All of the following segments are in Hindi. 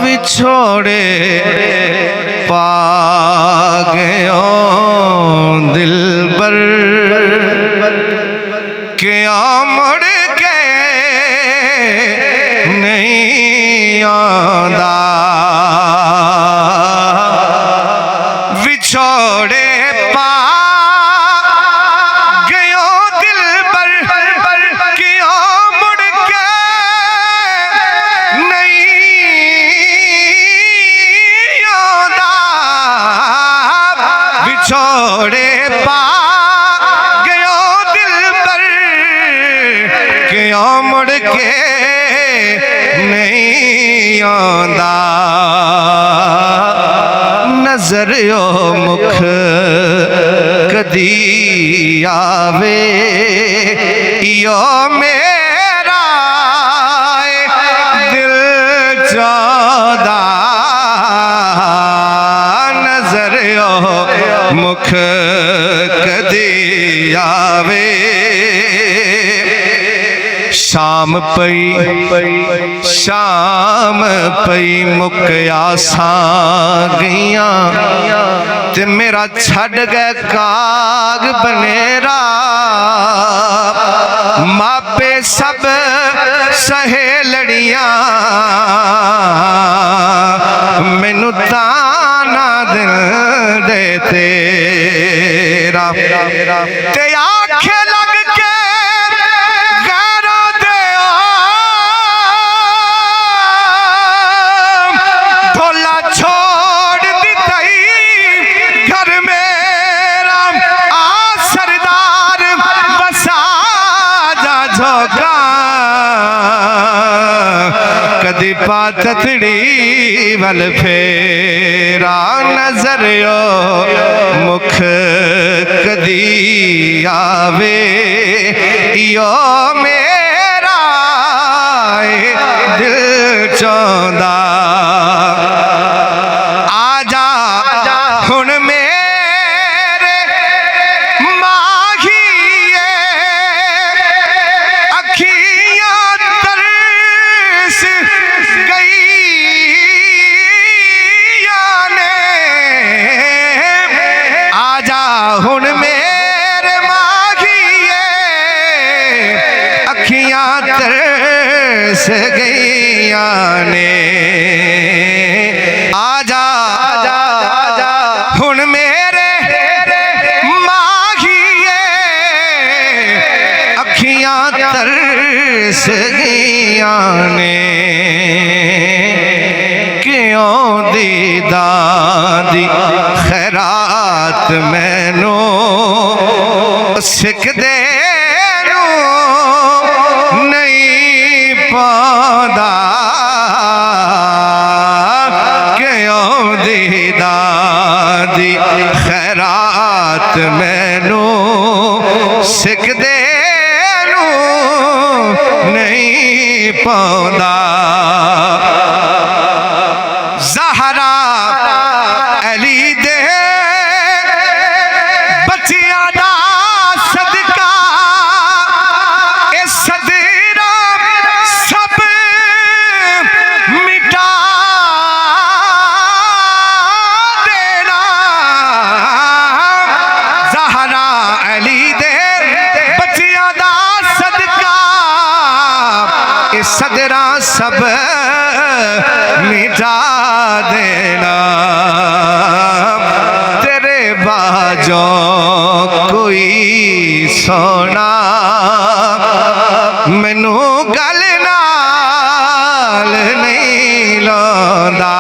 विछोड़े पा गयो दिल बर क्या मुड़ के नहीं आंदा विछोड़े पा गयो दिल बर क्या मुड़ के नहीं आंदा विछोड़े पा गयो दिल बर क्या मुड़ के नहीं आंदा नजर ओ मुख कदी आवे यो मेरा दिल चाहदा नजर ओ मुख कदी आवे शाम पई मुक आसां गईया ते मेरा छड़ गए काग बनेरा मापे सब सहेलड़ियां मैनू ताना दिल दे तेरा ते आखे लग के कदी पातड़ी वल फेरा नजर ओ मुख कदी आवे यो मेरा दिल चाहदा आजा हुण मेरे माहिए अखियां हुण मेरे माहिए अखियां तरस गईया ने आजा हुण मेरे माहिए अखियां तरस गईया ने क्यों दीदा दी खैरात मैनू सिखदे नहीं पांदा क्यों दीदा दी खैरात मैनू सिखदे नहीं पांदा ज़हरा अली दे बच्चियां दा सदका ए सदरा सब मिटा देना ज़हरा अली दे बच्चियां दा सदका ए सदरा सब मिटा देना तेरे बाजो कोई सोना मैनू गल नाल नहीं लांदा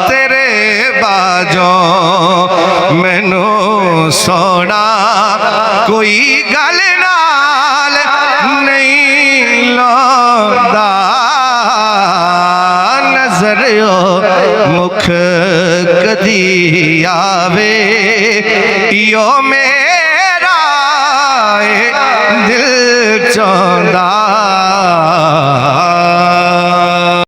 तेरे बाजो मैनू सोना कोई गल नाल नहीं लांदा नजर ओ मुख कदी आवे यो मेरा दिल चाहदा